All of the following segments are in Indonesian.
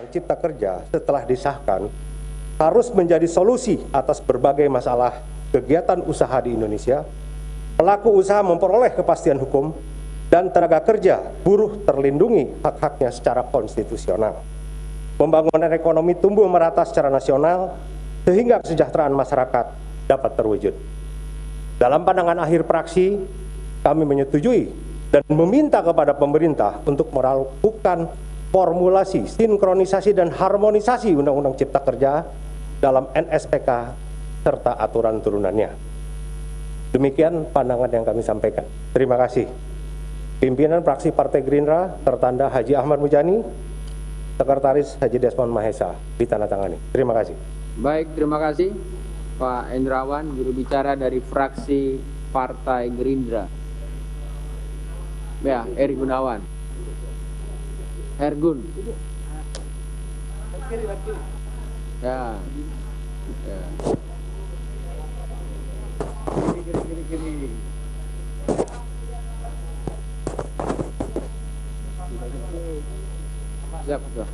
Cipta Kerja setelah disahkan harus menjadi solusi atas berbagai masalah kegiatan usaha di Indonesia. Pelaku usaha memperoleh kepastian hukum dan tenaga kerja buruh terlindungi hak-haknya secara konstitusional. Pembangunan ekonomi tumbuh merata secara nasional sehingga kesejahteraan masyarakat dapat terwujud. Dalam pandangan akhir praksi, kami menyetujui dan meminta kepada pemerintah untuk melakukan formulasi, sinkronisasi, dan harmonisasi Undang-Undang Cipta Kerja dalam NSPK serta aturan turunannya. Demikian pandangan yang kami sampaikan. Terima kasih. Pimpinan fraksi Partai Gerindra tertanda Haji Ahmad Mujani, Sekretaris Haji Desmond Mahesa, ditandatangani. Terima kasih. Baik, terima kasih Pak Endrawan, juru bicara dari fraksi Partai Gerindra. Ya, Eri Gunawan. Ergun. Ya. Ya. Siap, siap.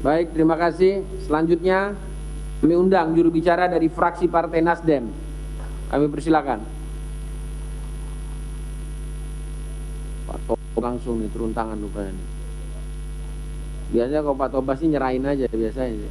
Baik, terima kasih. Selanjutnya kami undang juru bicara dari fraksi Partai Nasdem. Kami persilakan. Pak Tobas langsung nih turun tangan rupanya nih. Biasanya kalau Pak Tobas sih nyerahin aja biasanya.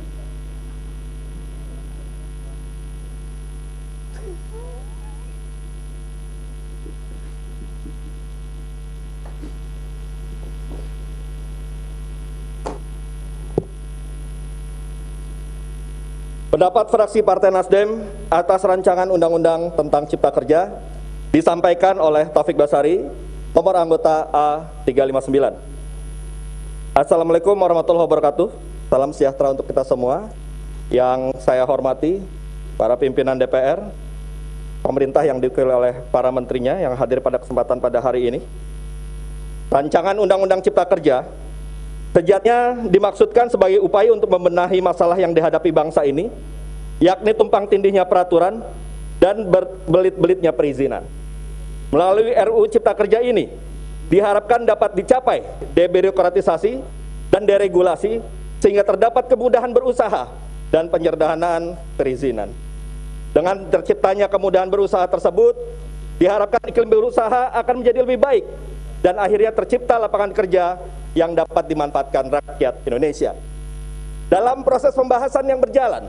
Pendapat fraksi Partai Nasdem atas rancangan undang-undang tentang Cipta Kerja disampaikan oleh Taufik Basari, nomor anggota A359. Assalamualaikum warahmatullahi wabarakatuh. Salam sejahtera untuk kita semua. Yang saya hormati para pimpinan DPR, pemerintah yang diwakili oleh para menterinya yang hadir pada kesempatan pada hari ini. Rancangan Undang-Undang Cipta Kerja sejatinya dimaksudkan sebagai upaya untuk membenahi masalah yang dihadapi bangsa ini, yakni tumpang tindihnya peraturan dan berbelit-belitnya perizinan. Melalui RUU Cipta Kerja ini, diharapkan dapat dicapai debirokratisasi dan deregulasi sehingga terdapat kemudahan berusaha dan penyederhanaan perizinan. Dengan terciptanya kemudahan berusaha tersebut, diharapkan iklim berusaha akan menjadi lebih baik dan akhirnya tercipta lapangan kerja yang dapat dimanfaatkan rakyat Indonesia. Dalam proses pembahasan yang berjalan,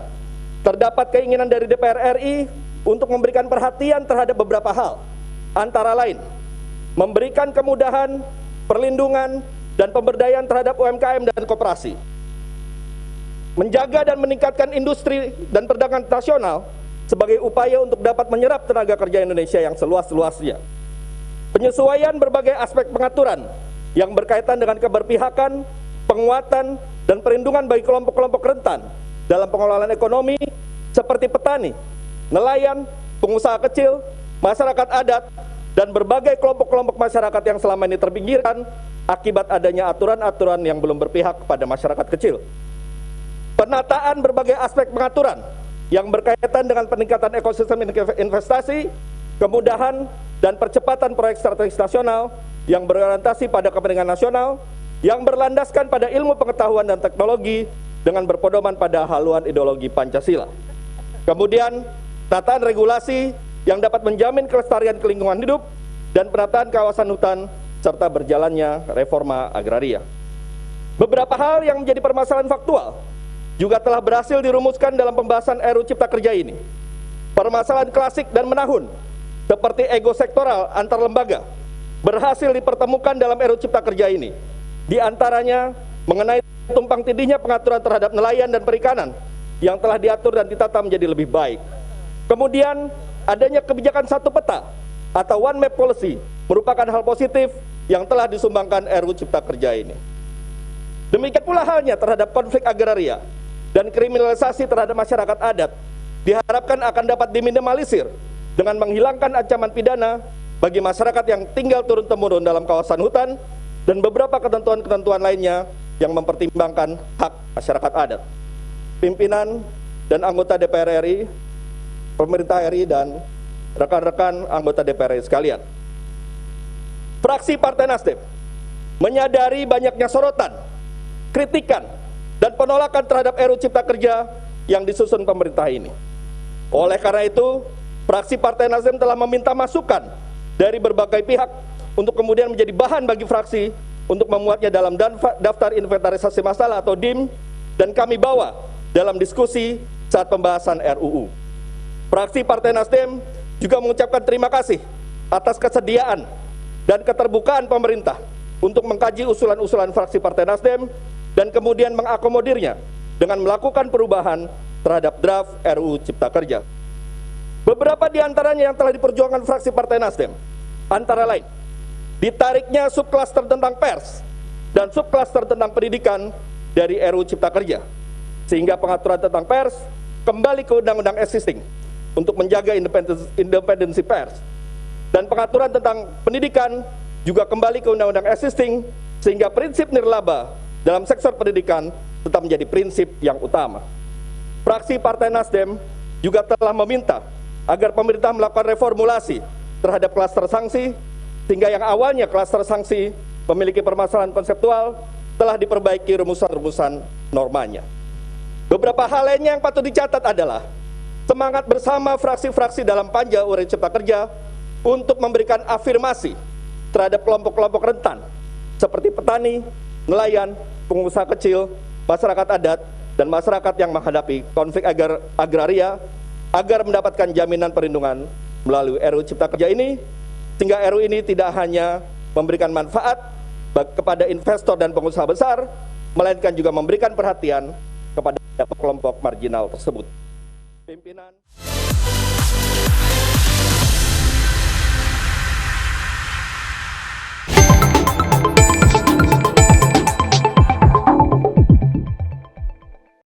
terdapat keinginan dari DPR RI untuk memberikan perhatian terhadap beberapa hal, antara lain memberikan kemudahan, perlindungan, dan pemberdayaan terhadap UMKM dan koperasi, menjaga dan meningkatkan industri dan perdagangan nasional sebagai upaya untuk dapat menyerap tenaga kerja Indonesia yang seluas-luasnya, penyesuaian berbagai aspek pengaturan yang berkaitan dengan keberpihakan, penguatan, dan perlindungan bagi kelompok-kelompok rentan dalam pengelolaan ekonomi seperti petani, nelayan, pengusaha kecil, masyarakat adat, dan berbagai kelompok-kelompok masyarakat yang selama ini terpinggirkan akibat adanya aturan-aturan yang belum berpihak kepada masyarakat kecil. Penataan berbagai aspek pengaturan yang berkaitan dengan peningkatan ekosistem investasi, kemudahan, dan percepatan proyek strategis nasional yang berorientasi pada kepentingan nasional, yang berlandaskan pada ilmu pengetahuan dan teknologi dengan berpedoman pada haluan ideologi Pancasila. Kemudian, tataan regulasi yang dapat menjamin kelestarian lingkungan hidup dan penataan kawasan hutan serta berjalannya reforma agraria. Beberapa hal yang menjadi permasalahan faktual juga telah berhasil dirumuskan dalam pembahasan RUU Cipta Kerja ini. Permasalahan klasik dan menahun seperti ego sektoral antar lembaga berhasil dipertemukan dalam RUU Cipta Kerja ini. Di antaranya mengenai tumpang tindihnya pengaturan terhadap nelayan dan perikanan yang telah diatur dan ditata menjadi lebih baik. Kemudian adanya kebijakan satu peta atau one map policy merupakan hal positif yang telah disumbangkan RUU Cipta Kerja ini. Demikian pula halnya terhadap konflik agraria dan kriminalisasi terhadap masyarakat adat diharapkan akan dapat diminimalisir dengan menghilangkan ancaman pidana bagi masyarakat yang tinggal turun-temurun dalam kawasan hutan dan beberapa ketentuan-ketentuan lainnya yang mempertimbangkan hak masyarakat adat. Pimpinan dan anggota DPR RI, pemerintah RI, dan rekan-rekan anggota DPR RI sekalian. Fraksi Partai Nasdem menyadari banyaknya sorotan, kritikan, dan penolakan terhadap RUU Cipta Kerja yang disusun pemerintah ini. Oleh karena itu, fraksi Partai Nasdem telah meminta masukan dari berbagai pihak untuk kemudian menjadi bahan bagi fraksi untuk memuatnya dalam daftar inventarisasi masalah atau DIM, dan kami bawa dalam diskusi saat pembahasan RUU. Fraksi Partai Nasdem juga mengucapkan terima kasih atas kesediaan dan keterbukaan pemerintah untuk mengkaji usulan-usulan fraksi Partai Nasdem dan kemudian mengakomodirnya dengan melakukan perubahan terhadap draft RUU Cipta Kerja. Beberapa di antaranya yang telah diperjuangkan fraksi Partai Nasdem, antara lain, ditariknya subklaster tentang pers dan subklaster tentang pendidikan dari RUU Cipta Kerja, sehingga pengaturan tentang pers kembali ke undang-undang existing untuk menjaga independensi pers, dan pengaturan tentang pendidikan juga kembali ke undang-undang existing, sehingga prinsip nirlaba dalam sektor pendidikan tetap menjadi prinsip yang utama. Fraksi Partai Nasdem juga telah meminta agar pemerintah melakukan reformulasi terhadap klaster sanksi, sehingga yang awalnya klaster sanksi memiliki permasalahan konseptual telah diperbaiki rumusan-rumusan normanya. Beberapa hal lainnya yang patut dicatat adalah semangat bersama fraksi-fraksi dalam panja UU Cipta Kerja untuk memberikan afirmasi terhadap kelompok-kelompok rentan seperti petani, nelayan, pengusaha kecil, masyarakat adat, dan masyarakat yang menghadapi konflik agraria agar mendapatkan jaminan perlindungan melalui RUU Cipta Kerja ini, sehingga RUU ini tidak hanya memberikan manfaat kepada investor dan pengusaha besar, melainkan juga memberikan perhatian kepada kelompok marginal tersebut. Pimpinan